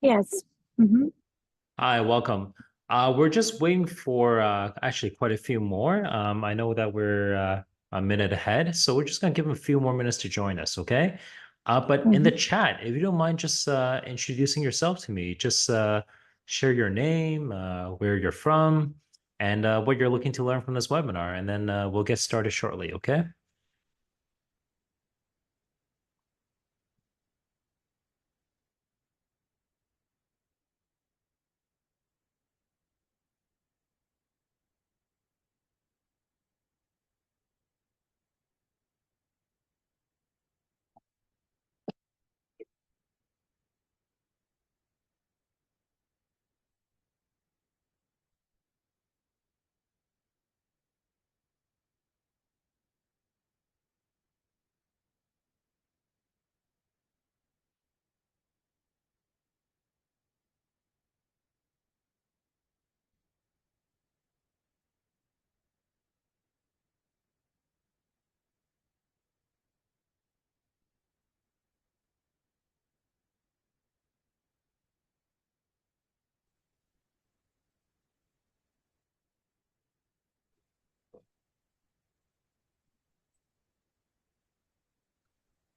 Yes. Mm-hmm. Hi, welcome. We're just waiting for actually quite a few more. I know that we're a minute ahead, so we're just gonna give them a few more minutes to join us, okay? But in the Mm-hmm. chat, if you don't mind just introducing yourself to me, just share your name, where you're from, and what you're looking to learn from this webinar, and then we'll get started shortly, okay?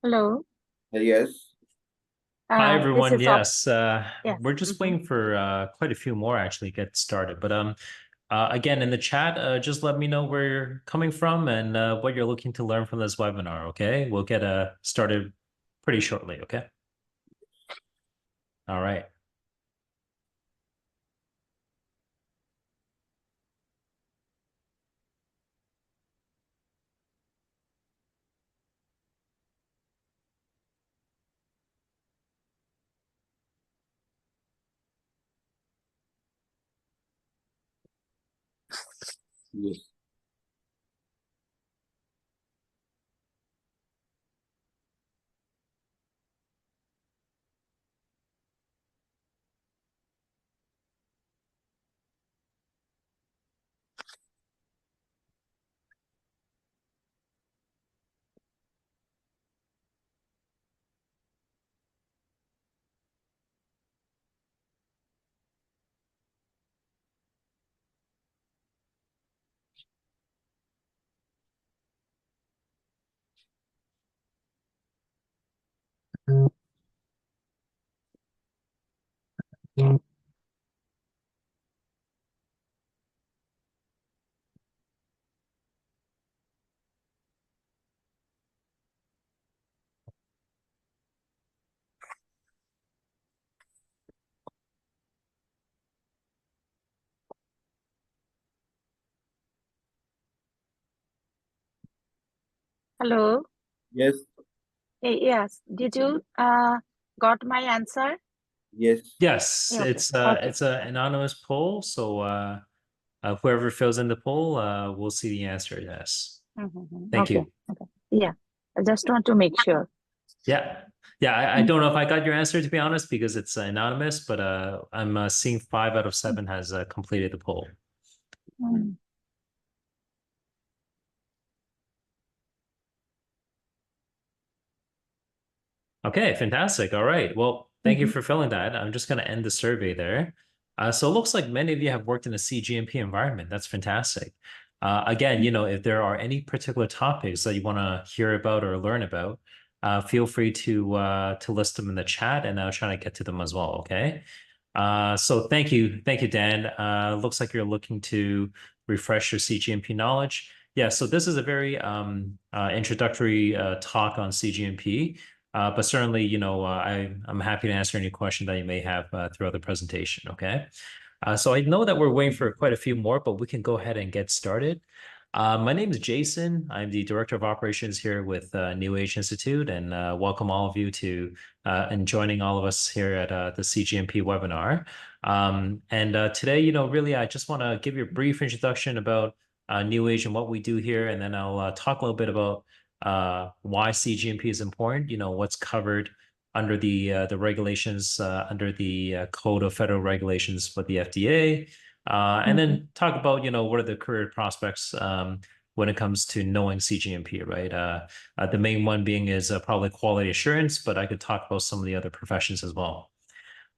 Hello. Yes. Hi, This everyone. is op. Yes, Yes. we're just Mm-hmm. waiting for quite a few more actually get started. But again, in the chat, just let me know where you're coming from and what you're looking to learn from this webinar. Okay, we'll get started pretty shortly. Okay. All right. Yes. Hello. Yes. Yes. Did you got my answer? Yes. Yes, Yeah, okay. it's Okay. it's an anonymous poll, so whoever fills in the poll, we'll see the answer. Yes. Mm-hmm. Thank Okay. you. Okay. Yeah. I just want to make sure. Yeah. Yeah, I don't know if I got your answer to be honest because it's anonymous, but I'm seeing 5 out of 7 has completed the poll. Mm-hmm. Okay, fantastic. All right. Well, thank you for filling that. I'm just going to end the survey there. So it looks like many of you have worked in a cGMP environment. That's fantastic. Again, if there are any particular topics that you want to hear about or learn about, feel free to list them in the chat, and I'll try to get to them as well. Okay. So thank you, Dan. Looks like you're looking to refresh your cGMP knowledge. Yeah. So this is a very introductory talk on cGMP. But certainly, I'm happy to answer any question that you may have throughout the presentation. Okay. So I know that we're waiting for quite a few more, but we can go ahead and get started. My name is Jason. I'm the Director of Operations here with NeuAge Institute, and welcome all of you to and joining all of us here at the cGMP webinar. And today, really, I just want to give you a brief introduction about NeuAge and what we do here, and then I'll talk a little bit about why cGMP is important, what's covered under the regulations, under the Code of Federal Regulations for the FDA, and then talk about, what are the career prospects when it comes to knowing cGMP, right? The main one being is probably quality assurance, but I could talk about some of the other professions as well.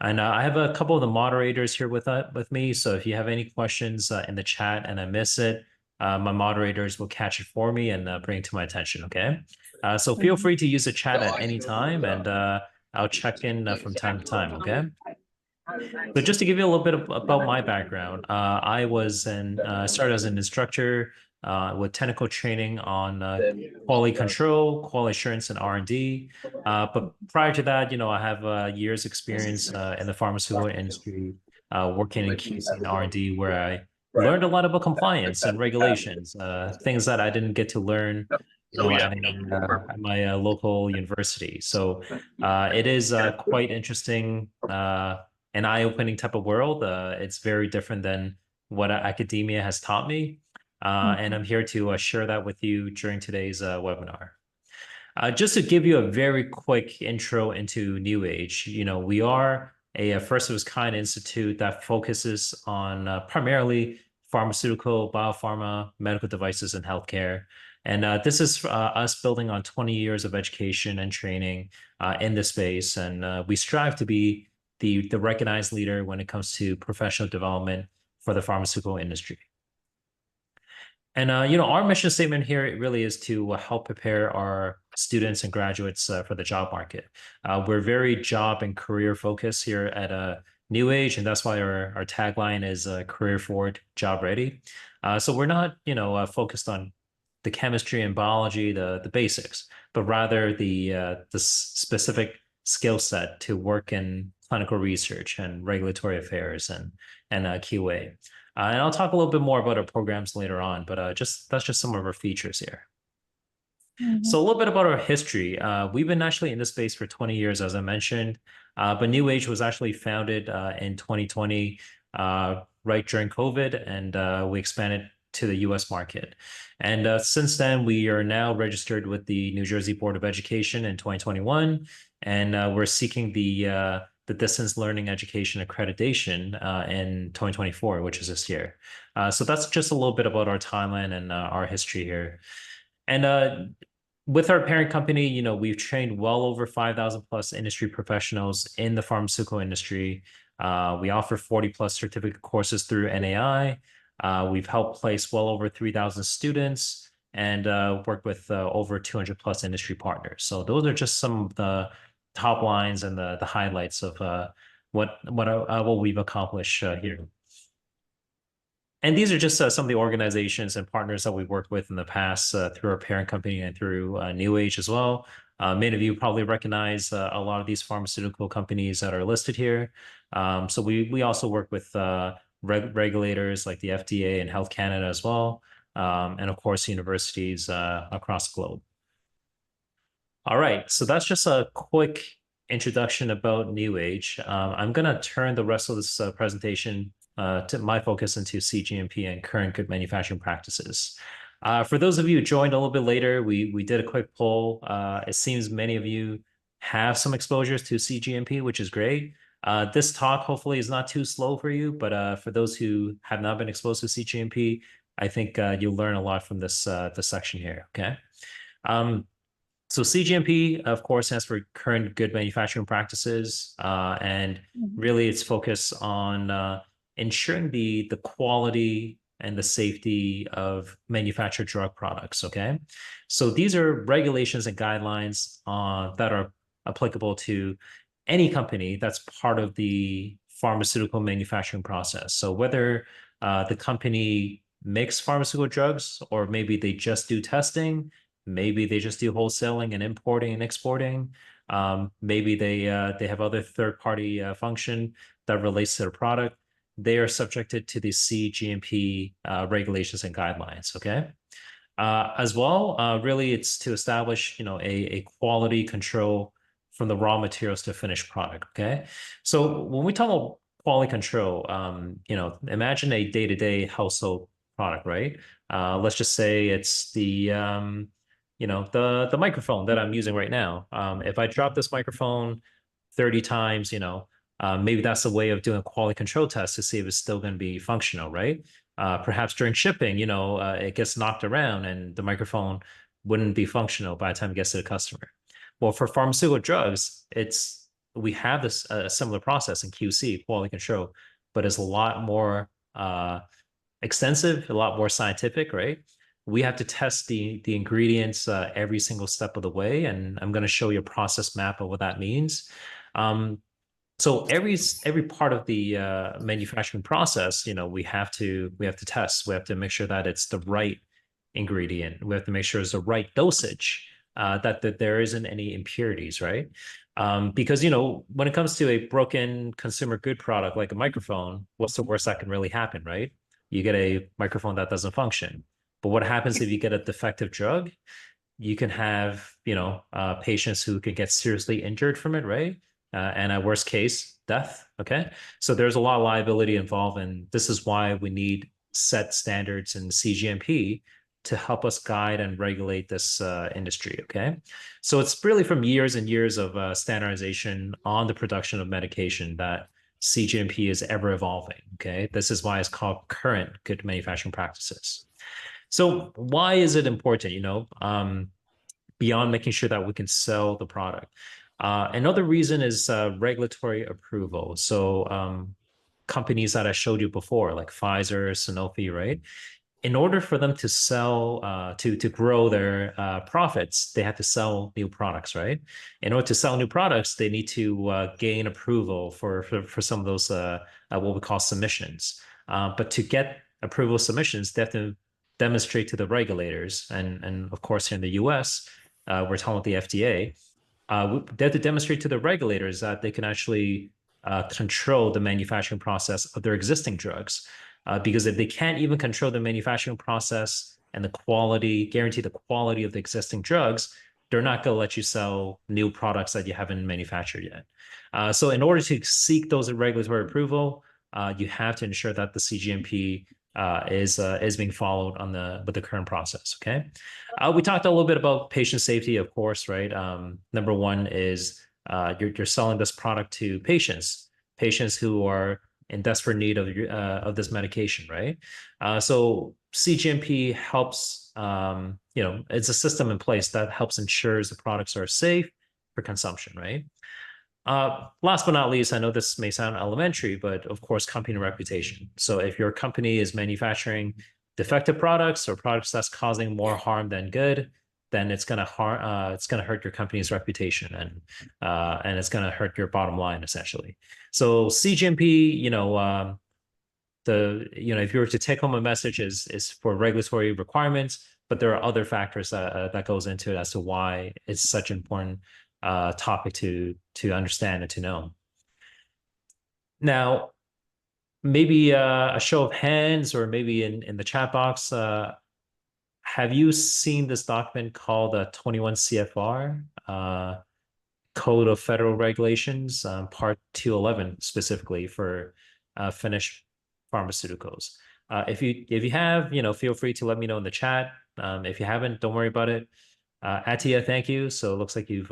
And I have a couple of the moderators here with me. So if you have any questions in the chat and I miss it, my moderators will catch it for me and bring it to my attention. Okay. So feel free to use the chat at any time, and I'll check in from time to time. Okay. So just to give you a little bit about my background, I started as an instructor with technical training on quality control, quality assurance, and R&D. But prior to that, I have years experience in the pharmaceutical industry, working in QC and R&D, where I learned a lot about compliance and regulations, things that I didn't get to learn, at my local university. So it is quite interesting. An eye-opening type of world. It's very different than what academia has taught me. And I'm here to share that with you during today's webinar. Just to give you a very quick intro into NeuAge, we are a first of its kind institute that focuses on primarily pharmaceutical, biopharma, medical devices, and healthcare. And this is us building on 20 years of education and training in this space. And we strive to be the recognized leader when it comes to professional development for the pharmaceutical industry. And our mission statement here, it really is to help prepare our students and graduates for the job market. We're very job and career focused here at NeuAge, and that's why our tagline is career forward, job ready. So we're not focused on the chemistry and biology, the basics, but rather the specific skill set to work in clinical research and regulatory affairs and QA. And I'll talk a little bit more about our programs later on, but that's just some of our features here. So a little bit about our history. We've been actually in this space for 20 years, as I mentioned, but NeuAge was actually founded in 2020, right during COVID, and we expanded to the US market. And since then, we are now registered with the New Jersey Board of Education in 2021, and we're seeking the distance learning education accreditation in 2024, which is this year. So that's just a little bit about our timeline and our history here. And with our parent company, we've trained well over 5,000 plus industry professionals in the pharmaceutical industry. We offer 40 plus certificate courses through NAI. We've helped place well over 3,000 students and worked with over 200 plus industry partners. So those are just some of the top lines and the highlights of what we've accomplished here. And these are just some of the organizations and partners that we've worked with in the past through our parent company and through NeuAge as well. Many of you probably recognize a lot of these pharmaceutical companies that are listed here. So we also work with regulators like the FDA and Health Canada as well, and of course universities across the globe. All right, so that's just a quick introduction about NeuAge. I'm going to turn the rest of this presentation to my focus into cGMP and current good manufacturing practices. For those of you who joined a little bit later, we did a quick poll. It seems many of you have some exposures to cGMP, which is great. This talk hopefully is not too slow for you, but for those who have not been exposed to cGMP, I think you'll learn a lot from this section here, okay? So cGMP, of course, stands for current good manufacturing practices, and really its focus on ensuring the quality and the safety of manufactured drug products, okay? So these are regulations and guidelines that are applicable to any company that's part of the pharmaceutical manufacturing process. So whether the company makes pharmaceutical drugs, or maybe they just do testing, maybe they just do wholesaling and importing and exporting. Maybe they have other third-party function that relates to their product. They are subjected to the cGMP regulations and guidelines, okay? As well, really, it's to establish, a quality control from the raw materials to finished product, okay? So when we talk about quality control, imagine a day-to-day household product, right? Let's just say it's the microphone that I'm using right now. If I drop this microphone 30 times, maybe that's a way of doing a quality control test to see if it's still going to be functional, right? Perhaps during shipping, it gets knocked around and the microphone wouldn't be functional by the time it gets to the customer. Well, for pharmaceutical drugs, it's we have this similar process in QC, quality control, but it's a lot more extensive, a lot more scientific, right? We have to test the ingredients every single step of the way, and I'm going to show you a process map of what that means. So every part of the manufacturing process, we have to test. We have to make sure that it's the right ingredient. We have to make sure it's the right dosage. That there isn't any impurities, right? Because when it comes to a broken consumer good product like a microphone, what's the worst that can really happen, right? You get a microphone that doesn't function. But what happens if you get a defective drug? You can have patients who could get seriously injured from it, right? And at worst case, death. Okay, so there's a lot of liability involved, and this is why we need set standards in cGMP to help us guide and regulate this industry. Okay, so it's really from years and years of standardization on the production of medication that cGMP is ever evolving. Okay, this is why it's called current good manufacturing practices. So why is it important? Beyond making sure that we can sell the product. Another reason is regulatory approval. So companies that I showed you before, like Pfizer, Sanofi, right? In order for them to sell, to grow their profits, they have to sell new products, right? In order to sell new products, they need to gain approval for some of those what we call submissions. But to get approval submissions, they have to demonstrate to the regulators, and of course here in the U.S., we're talking about the FDA. They have to demonstrate to the regulators that they can actually control the manufacturing process of their existing drugs. Because if they can't even control the manufacturing process and the quality, guarantee the quality of the existing drugs, they're not going to let you sell new products that you haven't manufactured yet. So in order to seek those regulatory approval, you have to ensure that the cGMP is being followed with the current process. Okay, we talked a little bit about patient safety, of course, right? Number one is you're selling this product to patients who are in desperate need of this medication, right? So cGMP helps. It's a system in place that helps ensures the products are safe for consumption, right? Last but not least, I know this may sound elementary, but of course, company reputation. So if your company is manufacturing defective products or products that's causing more harm than good, then it's going to hurt your company's reputation, and it's going to hurt your bottom line essentially. So cGMP, if you were to take home a message is for regulatory requirements, but there are other factors that goes into it as to why it's such an important topic to understand and to know. Now, maybe a show of hands, or maybe in the chat box, have you seen this document called 21 CFR, Code of Federal Regulations, Part 211, specifically for finished pharmaceuticals? If you have, feel free to let me know in the chat. If you haven't, don't worry about it. Atia, thank you. So it looks like you've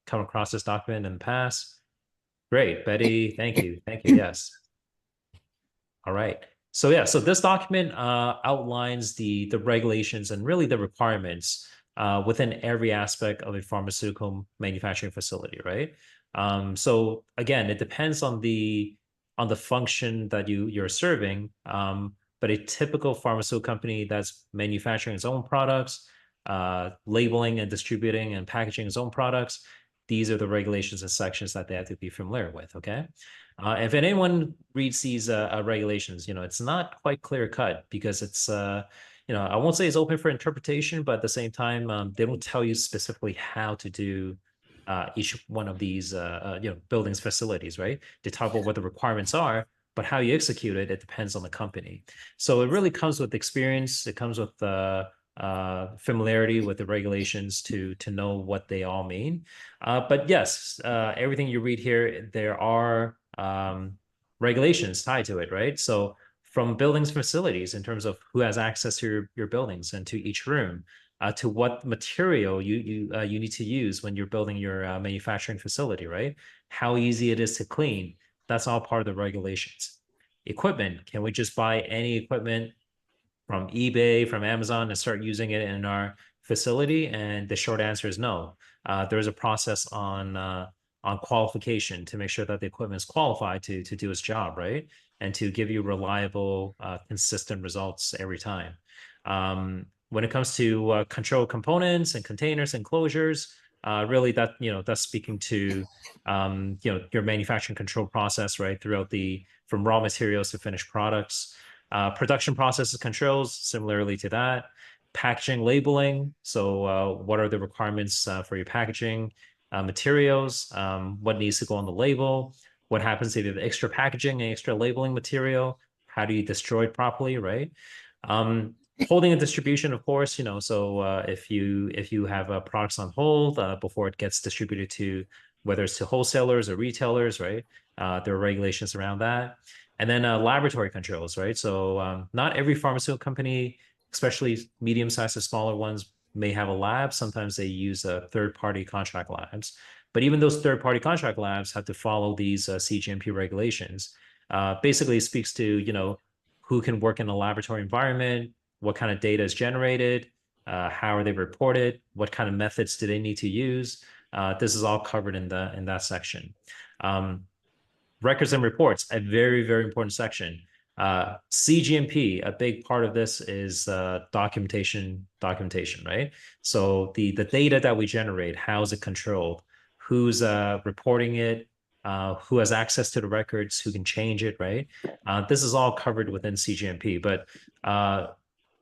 come across this document in the past. Great. Betty, thank you. Thank you. Yes. All right. So yeah, so this document outlines the regulations and really the requirements within every aspect of a pharmaceutical manufacturing facility, right? So again, it depends on the function that you're serving. But a typical pharmaceutical company that's manufacturing its own products, labeling and distributing and packaging its own products, these are the regulations and sections that they have to be familiar with. Okay. If anyone reads these regulations, it's not quite clear cut, because it's, I won't say it's open for interpretation, but at the same time, they don't tell you specifically how to do each one of these, buildings, facilities, right? They talk about what the requirements are, but how you execute it, it depends on the company. So it really comes with experience. It comes with familiarity with the regulations to know what they all mean. But yes, everything you read here, there are regulations tied to it, right? So from buildings, facilities, in terms of who has access to your buildings and to each room, to what material you need to use when you're building your manufacturing facility, right? How easy it is to clean. That's all part of the regulations. Equipment, can we just buy any equipment from eBay, from Amazon, and start using it in our facility? And the short answer is no. There's a process on on qualification to make sure that the equipment is qualified to do its job, right? And to give you reliable, consistent results every time. When it comes to control components and containers and closures, really that, that's speaking to, your manufacturing control process, right? Throughout from raw materials to finished products. Production processes controls, similarly to that. Packaging labeling. So what are the requirements for your packaging materials? What needs to go on the label? What happens if you have extra packaging and extra labeling material? How do you destroy it properly, right? Holding and distribution, of course, so if you have products on hold before it gets distributed to, whether it's to wholesalers or retailers, right? There are regulations around that. And then laboratory controls, right? So not every pharmaceutical company, especially medium-sized to smaller ones, may have a lab. Sometimes they use third-party contract labs. But even those third-party contract labs have to follow these cGMP regulations. Basically, it speaks to, who can work in a laboratory environment, what kind of data is generated, how are they reported, what kind of methods do they need to use. This is all covered in that section. Records and reports, a very, very important section. cGMP, a big part of this is documentation, right? So the data that we generate, how is it controlled? Who's reporting it? Who has access to the records? Who can change it, right? This is all covered within cGMP, but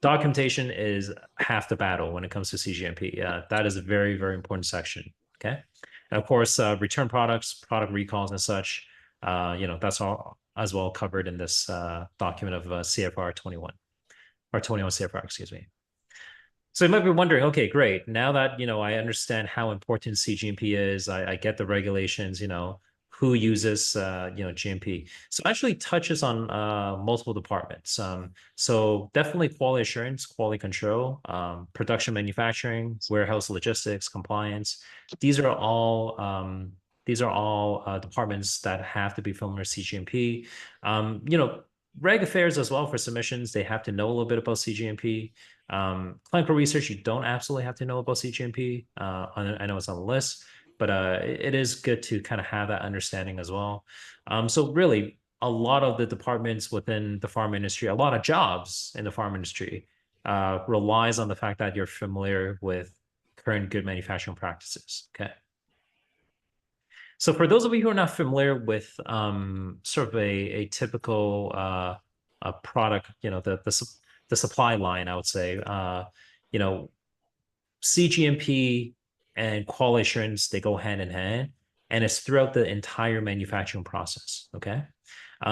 documentation is half the battle when it comes to cGMP. That is a very, very important section, okay? And of course, return products, product recalls and such, that's all as well covered in this document of CFR 21, or 21 CFR, excuse me. So you might be wondering, okay, great. Now that, I understand how important cGMP is, I get the regulations, who uses, GMP. So it actually touches on multiple departments. So definitely quality assurance, quality control, production manufacturing, warehouse logistics, compliance. These are all departments that have to be familiar with cGMP. Reg affairs as well for submissions, they have to know a little bit about cGMP. Clinical research, you don't absolutely have to know about cGMP. I know it's on the list, but it is good to kind of have that understanding as well. So really, a lot of the departments within the pharma industry, a lot of jobs in the pharma industry relies on the fact that you're familiar with current good manufacturing practices, okay? So for those of you who are not familiar with sort of a typical a product, the supply line, I would say, cGMP and quality assurance, they go hand in hand, and it's throughout the entire manufacturing process, okay?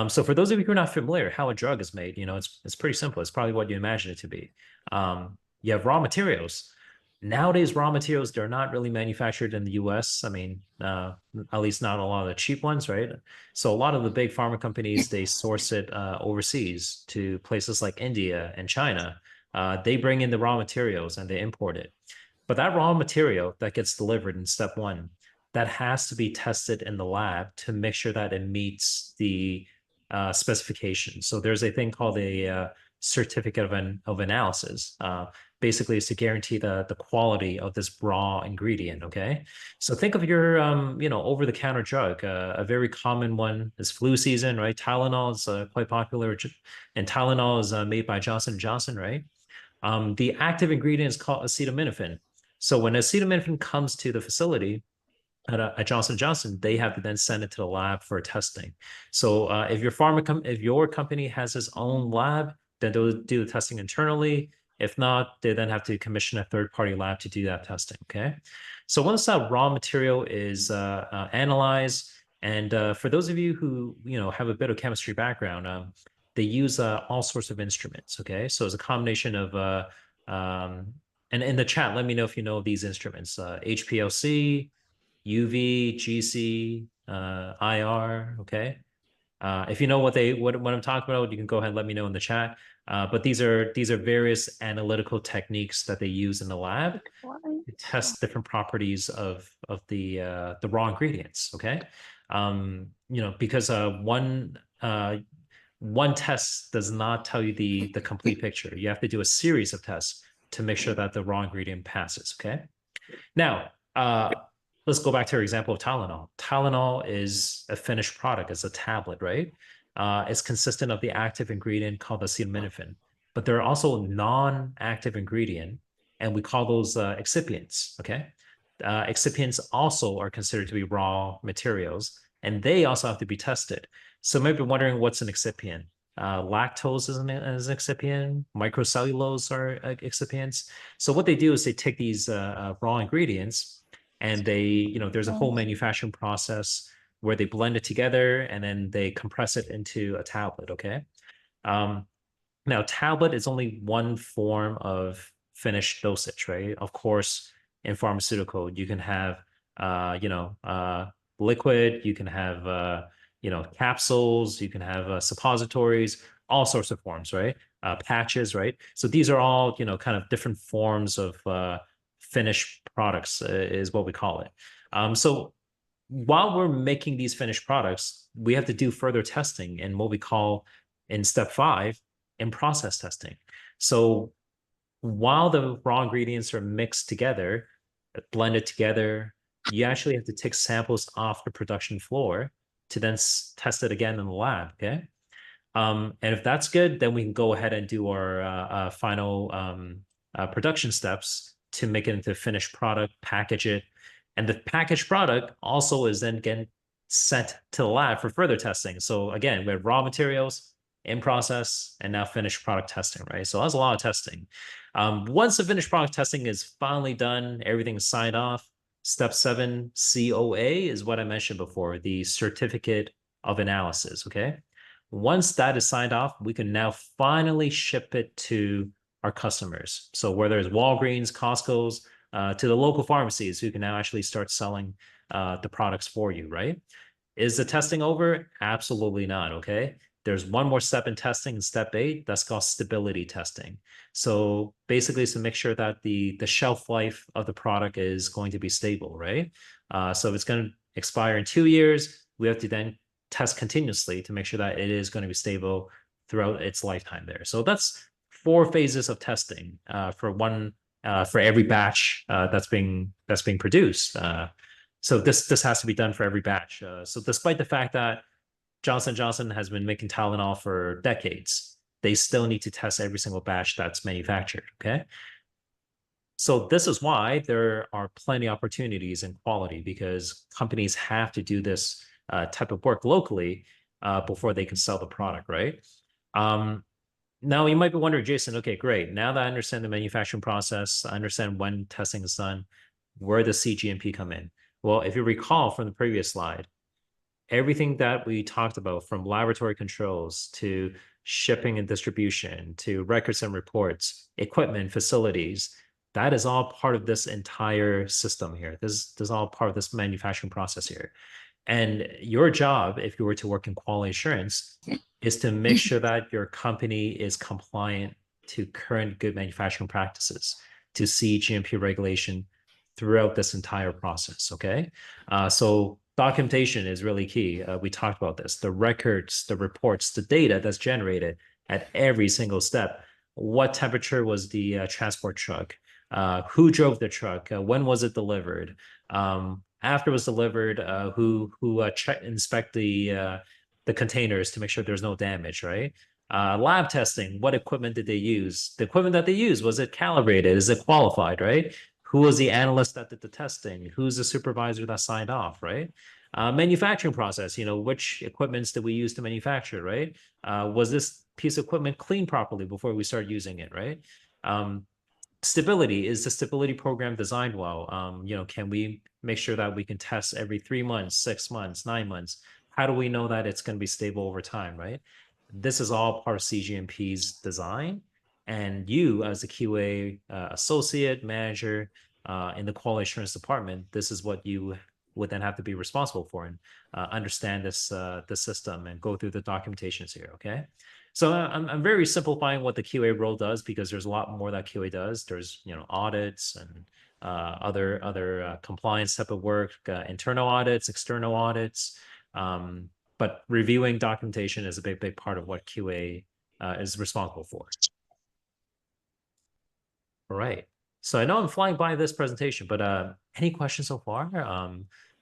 So for those of you who are not familiar, how a drug is made, it's pretty simple. It's probably what you imagine it to be. You have raw materials. Nowadays, raw materials, they're not really manufactured in the US. I mean, at least not a lot of the cheap ones, right? So a lot of the big pharma companies, they source it overseas to places like India and China. They bring in the raw materials and they import it. But that raw material that gets delivered in step one, that has to be tested in the lab to make sure that it meets the specifications. So there's a thing called a certificate of analysis. Basically, is to guarantee the quality of this raw ingredient. Okay, so think of your over-the-counter drug. A very common one is flu season, right? Tylenol is quite popular, and Tylenol is made by Johnson & Johnson, right? The active ingredient is called acetaminophen. So when acetaminophen comes to the facility at Johnson & Johnson, they have to then send it to the lab for testing. So if your company has its own lab, then they'll do the testing internally. If not, they then have to commission a third-party lab to do that testing, okay? So once that raw material is analyzed, and for those of you who have a bit of chemistry background, they use all sorts of instruments, okay? So it's a combination of, and in the chat, let me know if you know these instruments, HPLC, UV, GC, IR, okay? If you know what I'm talking about, you can go ahead and let me know in the chat. But these are various analytical techniques that they use in the lab to test different properties of the raw ingredients. Okay, because one test does not tell you the complete picture. You have to do a series of tests to make sure that the raw ingredient passes. Okay, now let's go back to our example of Tylenol. Tylenol is a finished product, it's a tablet, right? It's consistent of the active ingredient called acetaminophen, but there are also non-active ingredient, and we call those excipients, okay? Excipients also are considered to be raw materials, and they also have to be tested. So you might be wondering what's an excipient. Lactose is an excipient, microcellulose are excipients. So what they do is they take these raw ingredients and there's a whole manufacturing process where they blend it together and then they compress it into a tablet, okay? Now, tablet is only one form of finished dosage, right? Of course, in pharmaceutical, you can have, liquid, you can have, capsules, you can have suppositories, all sorts of forms, right? Patches, right? So these are all, kind of different forms of finished products is what we call it. So while we're making these finished products, we have to do further testing in what we call in step 5 in process testing. So while the raw ingredients are mixed together, blended together, you actually have to take samples off the production floor to then test it again in the lab. Okay. And if that's good, then we can go ahead and do our final production steps to make it into a finished product, package it. And the packaged product also is then getting sent to the lab for further testing. So again, we have raw materials in process and now finished product testing, right? So that's a lot of testing. Once the finished product testing is finally done, everything is signed off. Step 7, COA, is what I mentioned before, the certificate of analysis, okay? Once that is signed off, we can now finally ship it to our customers. So whether it's Walgreens, Costco's, to the local pharmacies who can now actually start selling the products for you, right? Is the testing over? Absolutely not, okay? There's one more step in testing in step 8, that's called stability testing. So basically it's to make sure that the shelf life of the product is going to be stable, right? So if it's going to expire in 2 years, we have to then test continuously to make sure that it is going to be stable throughout its lifetime there. So that's 4 phases of testing for every batch that's being produced. So this has to be done for every batch. So despite the fact that Johnson & Johnson has been making Tylenol for decades, they still need to test every single batch that's manufactured, okay? So this is why there are plenty of opportunities in quality, because companies have to do this type of work locally before they can sell the product, right? Now you might be wondering, Jason, okay, great. Now that I understand the manufacturing process, I understand when testing is done, where does cGMP come in? Well, if you recall from the previous slide, everything that we talked about, from laboratory controls to shipping and distribution to records and reports, equipment, facilities, that is all part of this entire system here. This is all part of this manufacturing process here. And your job, if you were to work in quality assurance, is to make sure that your company is compliant to current good manufacturing practices, to cGMP regulation throughout this entire process, okay? So documentation is really key. We talked about this, the records, the reports, the data that's generated at every single step. What temperature was the transport truck? Who drove the truck? When was it delivered? After it was delivered, who inspect the containers to make sure there's no damage, right? Lab testing, what equipment did they use? The equipment that they used, was it calibrated? Is it qualified, right? Who was the analyst that did the testing? Who's the supervisor that signed off, right? Manufacturing process, which equipments did we use to manufacture, right? Was this piece of equipment cleaned properly before we start using it, right? Stability, is the stability program designed well? Can we make sure that we can test every 3 months, 6 months, 9 months? How do we know that it's going to be stable over time, right? This is all part of cGMP's design. And you, as a QA associate manager in the quality assurance department, this is what you would then have to be responsible for, and understand this system and go through the documentations here, okay? So I'm very simplifying what the QA role does, because there's a lot more that QA does. There's audits and other compliance type of work, internal audits, external audits. But reviewing documentation is a big part of what QA is responsible for. All right. So I know I'm flying by this presentation, but any questions so far?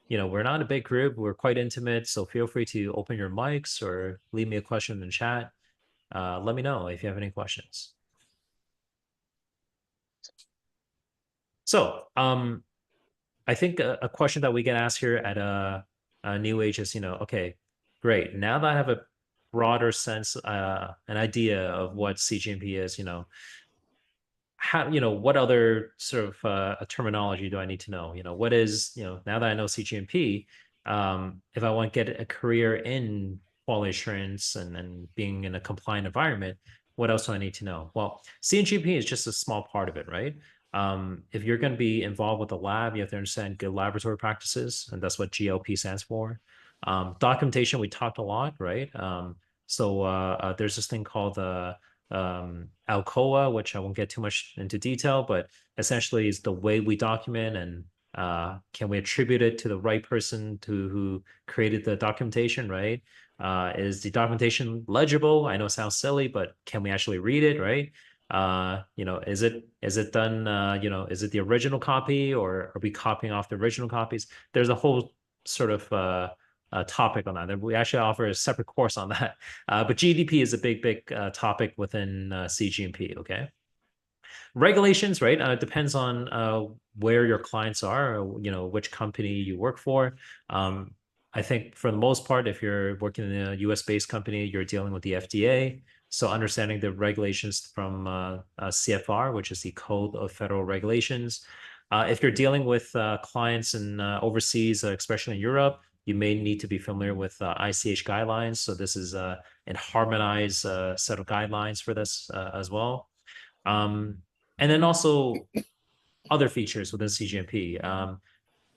We're not a big group. We're quite intimate, so feel free to open your mics or leave me a question in the chat. Let me know if you have any questions. So I think a question that we get asked here at NeuAge is, okay, great. Now that I have a broader sense, an idea of what cGMP is, how, what other sort of terminology do I need to know? What is, now that I know cGMP, if I want to get a career in quality assurance and being in a compliant environment, what else do I need to know? Well, cGMP is just a small part of it, right? If you're going to be involved with the lab, you have to understand good laboratory practices, and that's what GLP stands for. Documentation, we talked a lot, right? So there's this thing called the Alcoa, which I won't get too much into detail, but essentially is the way we document and can we attribute it to the right person who created the documentation, right? Is the documentation legible? I know it sounds silly, but can we actually read it, right? Is it done, is it the original copy or are we copying off the original copies? There's a whole sort of topic on that. We actually offer a separate course on that. But GDP is a big topic within cGMP, okay? Regulations, right? It depends on where your clients are, or, which company you work for. I think for the most part, if you're working in a US-based company, you're dealing with the FDA. So understanding the regulations from CFR, which is the Code of Federal Regulations. If you're dealing with clients in overseas, especially in Europe, you may need to be familiar with ICH guidelines. So this is an harmonized set of guidelines for this as well. And then also other features within cGMP.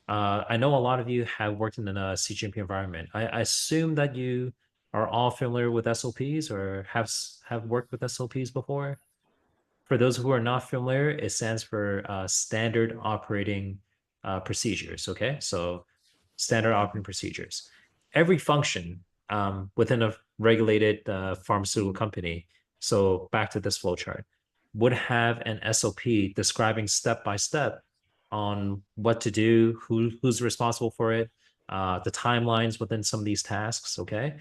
I know a lot of you have worked in a cGMP environment. I assume that you are all familiar with SOPs or have worked with SOPs before. For those who are not familiar, it stands for Standard Operating Procedures, okay? So standard operating procedures. Every function within a regulated pharmaceutical company, so back to this flowchart, would have an SOP describing step by step on what to do, who's responsible for it, the timelines within some of these tasks, okay?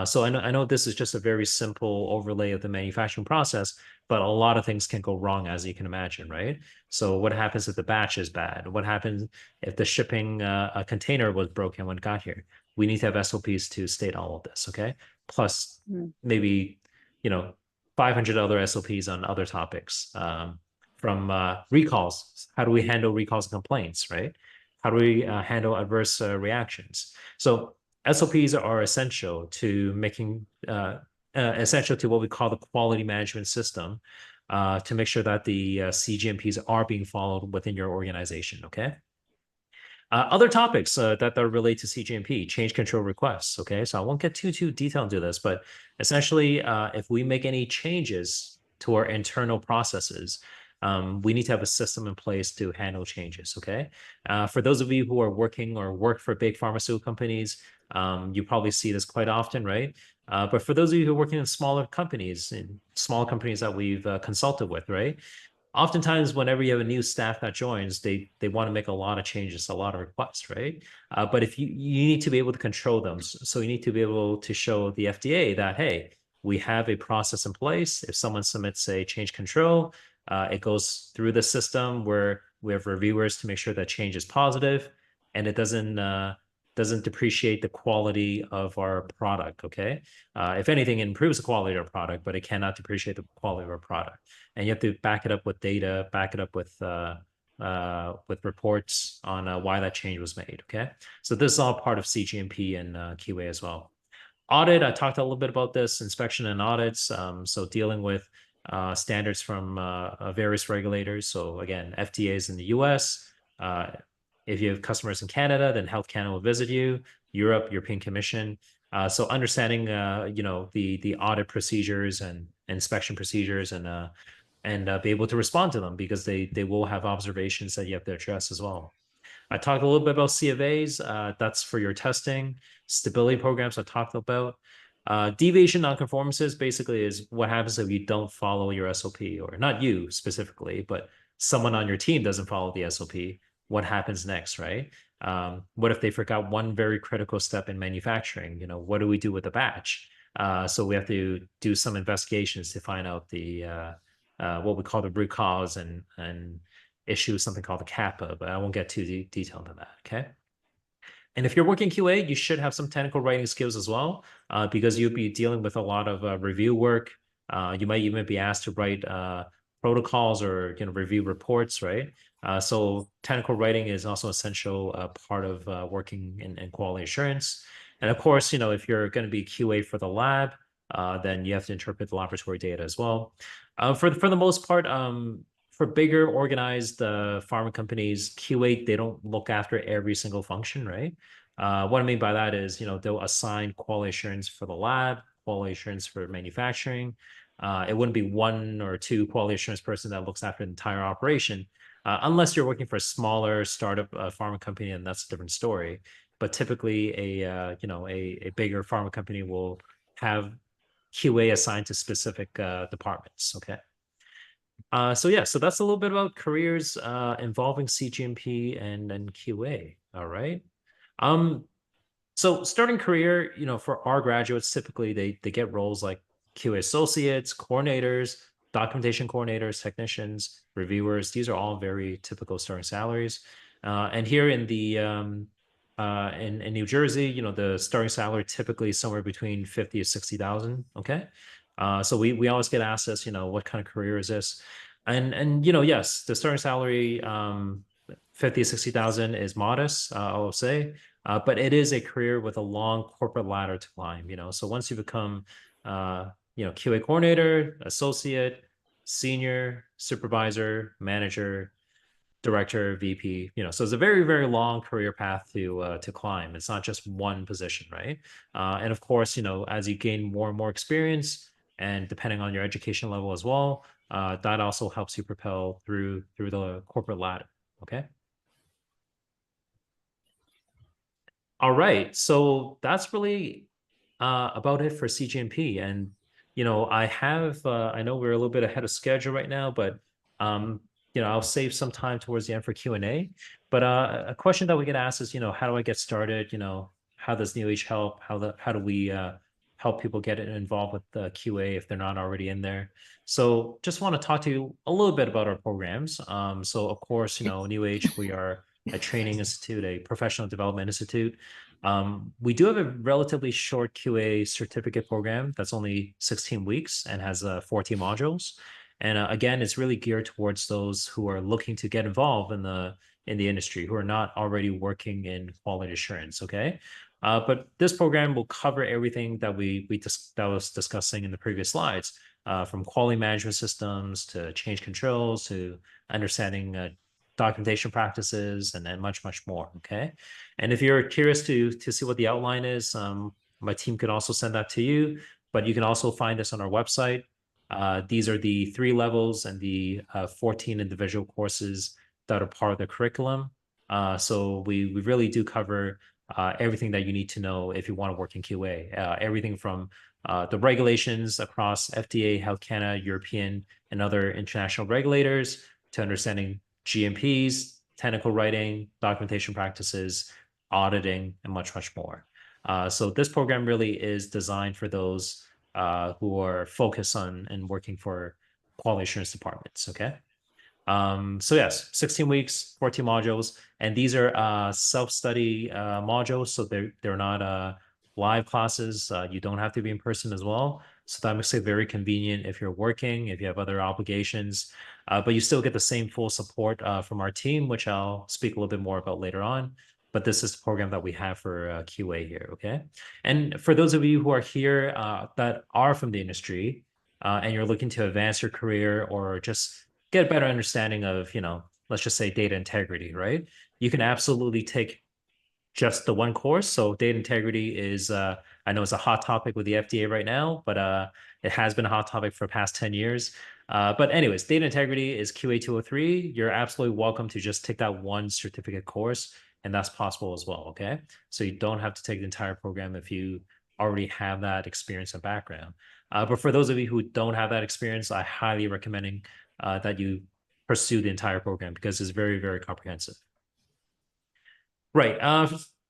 So I know this is just a very simple overlay of the manufacturing process, but a lot of things can go wrong, as you can imagine, right? So what happens if the batch is bad? What happens if the shipping a container was broken when it got here? We need to have SOPs to state all of this, okay? Plus maybe, 500 other SOPs on other topics, from recalls. How do we handle recalls and complaints, right? How do we handle adverse reactions? So SOPs are essential to making essential to what we call the quality management system to make sure that the cGMPs are being followed within your organization, okay? Other topics that are related to cGMP, change control requests, okay? So I won't get too detailed into this, but essentially, if we make any changes to our internal processes, we need to have a system in place to handle changes, okay? For those of you who are working or work for big pharmaceutical companies, you probably see this quite often, right? But for those of you who are working in smaller companies, that we've consulted with, right? Oftentimes, whenever you have a new staff that joins, they want to make a lot of changes, a lot of requests, right? But if you need to be able to control them, so you need to be able to show the FDA that, hey, we have a process in place. If someone submits a change control, it goes through the system where we have reviewers to make sure that change is positive, and it doesn't depreciate the quality of our product, okay? If anything, it improves the quality of our product, but it cannot depreciate the quality of our product. And you have to back it up with data, back it up with reports on why that change was made, okay? So this is all part of cGMP and QA as well. Audit, I talked a little bit about this, inspection and audits. So dealing with standards from various regulators. So again, FDA is in the US. If you have customers in Canada, then Health Canada will visit you. Europe, European Commission. So understanding, the audit procedures and inspection procedures and be able to respond to them because they will have observations that you have to address as well. I talked a little bit about C of A's. That's for your testing. Stability programs I talked about. Deviation nonconformances basically is what happens if you don't follow your SOP, or not you specifically, but someone on your team doesn't follow the SOP, what happens next, right? What if they forgot one very critical step in manufacturing? You know, what do we do with the batch? So we have to do some investigations to find out the what we call the root cause and issue something called the CAPA, but I won't get too detailed on that, okay? And if you're working QA, you should have some technical writing skills as well, because you'll be dealing with a lot of review work. You might even be asked to write protocols or review reports, right? So technical writing is also essential part of working in quality assurance. And of course, if you're going to be QA for the lab, then you have to interpret the laboratory data as well. For the most part, for bigger organized pharma companies, QA, they don't look after every single function, right? What I mean by that is, they'll assign quality assurance for the lab, quality assurance for manufacturing. It wouldn't be one or two quality assurance person that looks after the entire operation, unless you're working for a smaller startup pharma company, and that's a different story. But typically, a bigger pharma company will have QA assigned to specific departments. Okay. So that's a little bit about careers involving cGMP and QA. All right. So starting career, for our graduates, typically they get roles like QA associates, coordinators, documentation coordinators, technicians, reviewers. These are all very typical starting salaries. And here in the in New Jersey, the starting salary typically is somewhere between 50 to 60,000. Okay. So we always get asked this, what kind of career is this? And yes, the starting salary 50 to 60,000 is modest, I will say. But it is a career with a long corporate ladder to climb, So once you become QA coordinator, associate, senior, supervisor, manager, director, VP, so it's a very, very long career path to climb. It's not just one position, right? And of course, as you gain more and more experience, and depending on your education level as well, that also helps you propel through the corporate ladder. Okay. All right, so that's really about it for cGMP. And I know we're a little bit ahead of schedule right now, but I'll save some time towards the end for Q&A. But a question that we get asked is, how do I get started? How does NeuAge help? How do we help people get involved with the QA if they're not already in there? So just want to talk to you a little bit about our programs. So of course, NeuAge, we are a training institute, a professional development institute. We do have a relatively short QA certificate program that's only 16 weeks and has 14 modules. And again, it's really geared towards those who are looking to get involved in the industry, who are not already working in quality assurance. Okay. But this program will cover everything that that was discussing in the previous slides, from quality management systems to change controls to understanding documentation practices and much, much more. Okay. And if you're curious to see what the outline is, my team can also send that to you, but you can also find this on our website. These are the 3 levels and the 14 individual courses that are part of the curriculum. So we really do cover everything that you need to know if you want to work in QA, everything from the regulations across FDA, Health Canada, European, and other international regulators to understanding GMPs, technical writing, documentation practices, auditing, and much, much more. So this program really is designed for those who are focused on and working for quality assurance departments. Okay. So yes, 16 weeks, 14 modules, and these are self-study modules. So they're not live classes. You don't have to be in person as well. So that makes it very convenient if you're working, if you have other obligations, but you still get the same full support from our team, which I'll speak a little bit more about later on. But this is the program that we have for QA here, okay? And for those of you who are here that are from the industry and you're looking to advance your career or just get a better understanding of, let's just say data integrity, right? You can absolutely take just the one course. So data integrity is, I know it's a hot topic with the FDA right now, but it has been a hot topic for the past 10 years. But anyways, data integrity is QA 203. You're absolutely welcome to just take that one certificate course, and that's possible as well, okay? So you don't have to take the entire program if you already have that experience and background. But for those of you who don't have that experience, I highly recommend that you pursue the entire program because it's very, very comprehensive. Right.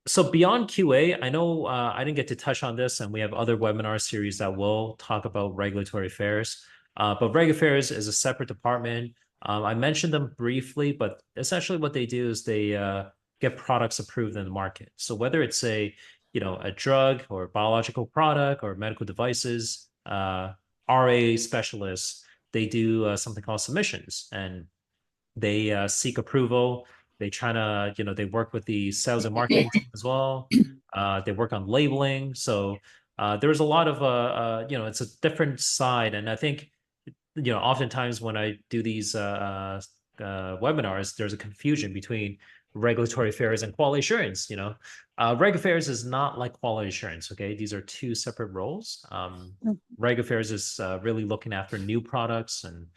So beyond QA, I know I didn't get to touch on this, and we have other webinar series that will talk about regulatory affairs. But reg affairs is a separate department. I mentioned them briefly, but essentially what they do is they get products approved in the market. So whether it's a drug or biological product or medical devices, RA specialists, they do something called submissions, and they seek approval. They try to, they work with the sales and marketing team as well. They work on labeling. So there's a lot of, it's a different side. And I think, oftentimes when I do these webinars, there's a confusion between regulatory affairs and quality assurance. Reg affairs is not like quality assurance. Okay, these are two separate roles. Reg affairs is really looking after new products and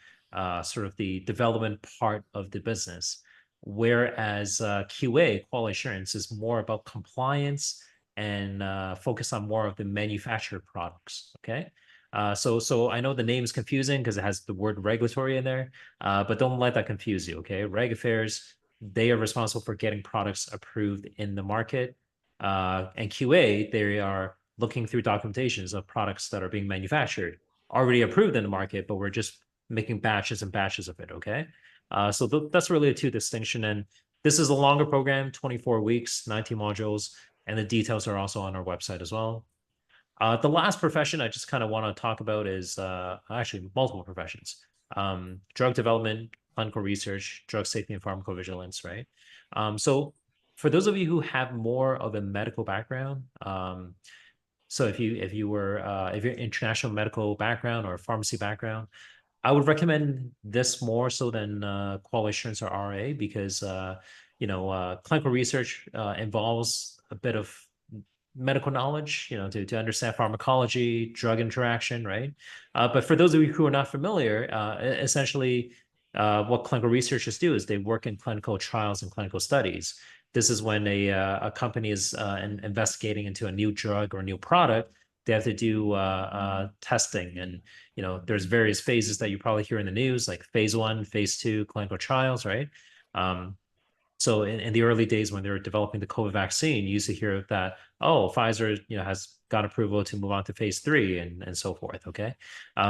sort of the development part of the business, whereas QA, quality assurance, is more about compliance and focus on more of the manufactured products. Okay. So I know the name is confusing because it has the word regulatory in there, but don't let that confuse you. Okay. Reg affairs, they are responsible for getting products approved in the market. And QA, they are looking through documentations of products that are being manufactured, already approved in the market, but we're just making batches and batches of it. Okay. So that's really a two distinction. And this is a longer program, 24 weeks, 19 modules, and the details are also on our website as well. The last profession I just kind of want to talk about is actually multiple professions. Drug development, clinical research, drug safety, and pharmacovigilance, right? So for those of you who have more of a medical background, so if you're international medical background or pharmacy background, I would recommend this more so than quality assurance or RA because clinical research involves a bit of medical knowledge, to understand pharmacology, drug interaction, right? But for those of you who are not familiar, essentially what clinical researchers do is they work in clinical trials and clinical studies. This is when a company is investigating into a new drug or a new product. They have to do testing, and there's various phases that you probably hear in the news, like phase 1, phase 2 clinical trials, right? So in the early days when they were developing the COVID vaccine, you used to hear that, oh, Pfizer, has got approval to move on to phase 3 and so forth. Okay.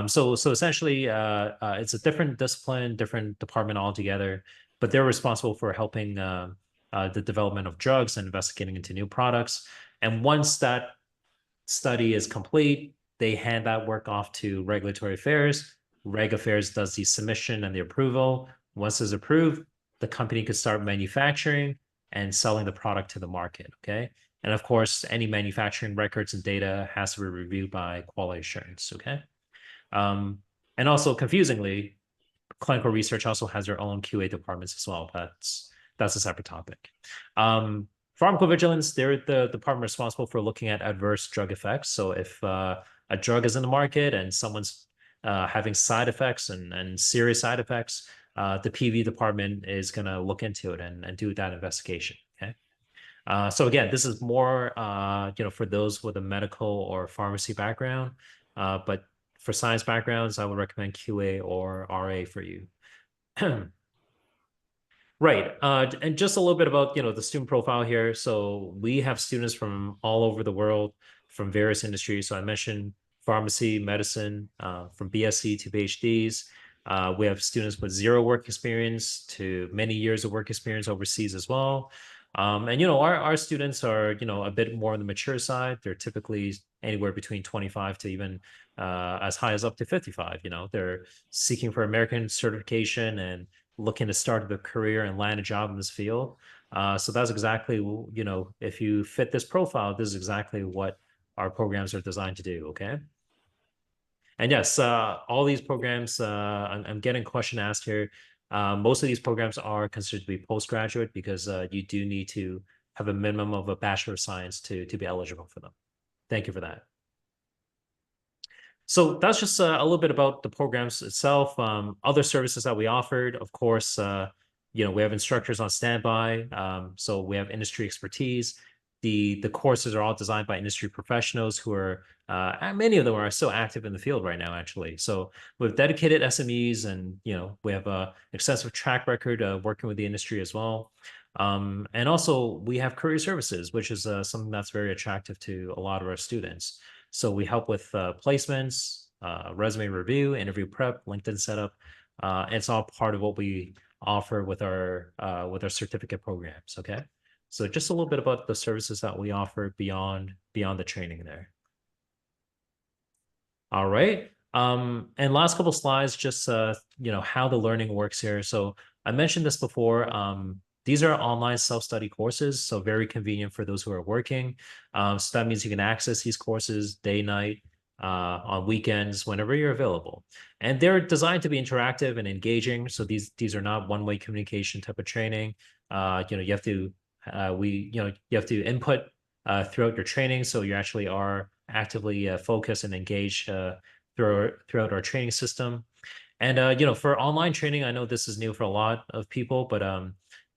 So essentially, it's a different discipline, different department altogether, but they're responsible for helping the development of drugs and investigating into new products. And once that study is complete, they hand that work off to regulatory affairs. Reg affairs does the submission and the approval. Once it's approved, the company could start manufacturing and selling the product to the market. Okay. And of course, any manufacturing records and data has to be reviewed by quality assurance. Okay. And also confusingly, clinical research also has their own QA departments as well. That's a separate topic. Pharmacovigilance, they're the department responsible for looking at adverse drug effects. So if a drug is in the market and someone's having side effects and serious side effects, the PV department is going to look into it and do that investigation. Okay. So again, this is more, for those with a medical or pharmacy background, but for science backgrounds, I would recommend QA or RA for you. Right. And just a little bit about, the student profile here. So we have students from all over the world, from various industries. So I mentioned pharmacy, medicine, from BSc to PhDs. We have students with 0 work experience to many years of work experience overseas as well. And, our students are, a bit more on the mature side. They're typically anywhere between 25 to even as high as up to 55. They're seeking for American certification and looking to start their career and land a job in this field. So that's exactly, if you fit this profile, this is exactly what our programs are designed to do. Okay. And yes, all these programs, I'm getting a question asked here. Most of these programs are considered to be postgraduate because you do need to have a minimum of a Bachelor of Science to be eligible for them. Thank you for that. So that's just a little bit about the programs itself. Other services that we offered, of course, we have instructors on standby. So we have industry expertise. the courses are all designed by industry professionals who are many of them are so active in the field right now, actually. So with dedicated SMEs, and we have a extensive track record of working with the industry as well. And also we have career services, which is something that's very attractive to a lot of our students. So we help with placements, resume review, interview prep, LinkedIn setup. It's all part of what we offer with our certificate programs. Okay. So just a little bit about the services that we offer beyond the training there. All right. And last couple slides, just how the learning works here. So I mentioned this before. These are online self-study courses, so very convenient for those who are working. So that means you can access these courses day, night, on weekends, whenever you're available. And they're designed to be interactive and engaging. So these are not one-way communication type of training. You have to you have to input throughout your training, so you actually are actively focused and engaged throughout our training system. And for online training, I know this is new for a lot of people, but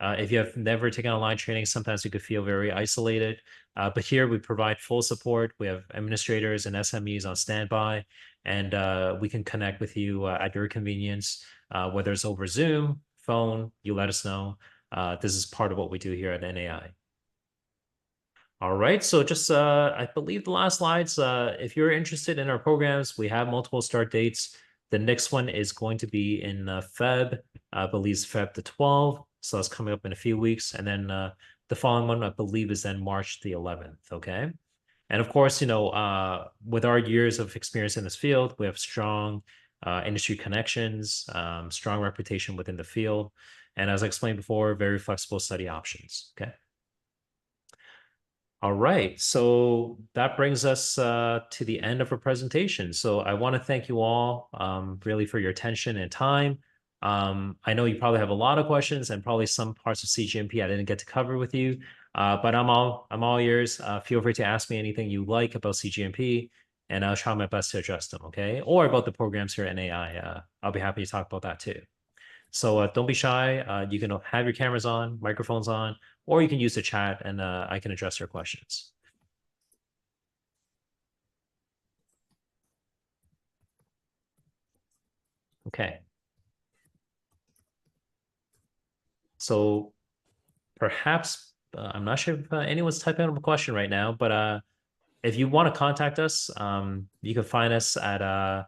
if you have never taken online training, sometimes you could feel very isolated. But here we provide full support. We have administrators and SMEs on standby, and we can connect with you at your convenience, whether it's over Zoom, phone. You let us know. This is part of what we do here at NAI. All right, so just I believe the last slides. If you're interested in our programs, we have multiple start dates. The next one is going to be in Feb, I believe it's Feb the 12th. So that's coming up in a few weeks. And then the following one, I believe, is then March the 11th. Okay. And of course, with our years of experience in this field, we have strong industry connections, strong reputation within the field. And as I explained before, very flexible study options. Okay. All right, so that brings us to the end of our presentation. So I want to thank you all really for your attention and time. I know you probably have a lot of questions and probably some parts of cGMP I didn't get to cover with you, but I'm all ears. Feel free to ask me anything you like about cGMP, and I'll try my best to address them. Okay, or about the programs here at NAI. I'll be happy to talk about that too. So don't be shy. You can have your cameras on, microphones on, or you can use the chat and I can address your questions. Okay. So perhaps, I'm not sure if anyone's typing up a question right now, but if you want to contact us, you can find us at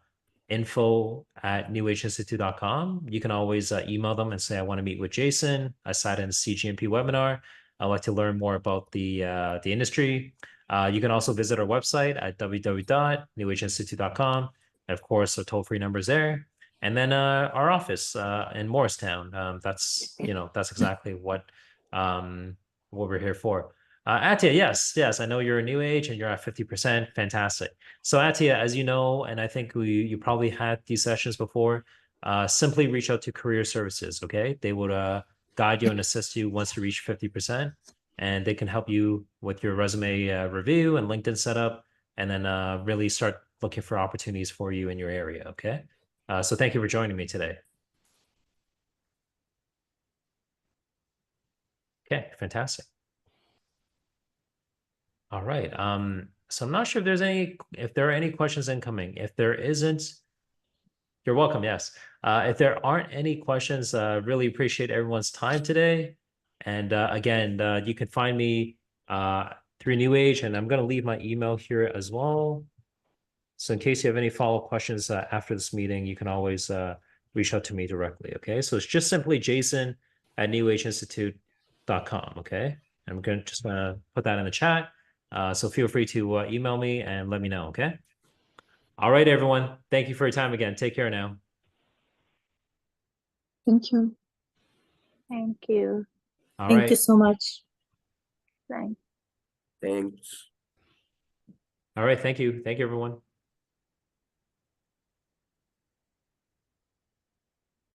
info@neuageinstitute.com. You can always email them and say, I want to meet with Jason. I sat in a cGMP webinar. I'd like to learn more about the industry. You can also visit our website at www.neuageinstitute.com. And of course, the toll-free number is there. And then our office in Morristown. That's exactly what we're here for. Atia, yes, I know you're a NeuAge and you're at 50%. Fantastic. So Atia, as you know, and I think you probably had these sessions before, simply reach out to career services, okay? They would guide you and assist you once you reach 50%, and they can help you with your resume review and LinkedIn setup, and then really start looking for opportunities for you in your area, okay? So thank you for joining me today. Okay, fantastic. All right. So I'm not sure if there are any questions incoming. If there isn't, you're welcome. Yes. If there aren't any questions, really appreciate everyone's time today. And again, you can find me through NeuAge, and I'm going to leave my email here as well. So in case you have any follow-up questions after this meeting, you can always reach out to me directly. Okay. So it's just simply jason@neuageinstitute.com. Okay. I'm going to put that in the chat. So feel free to email me and let me know, okay? All right, everyone. Thank you for your time again. Take care now. Thank you. Thank you. All Thank right. you so much. Thanks. Thanks. All right. Thank you. Thank you, everyone.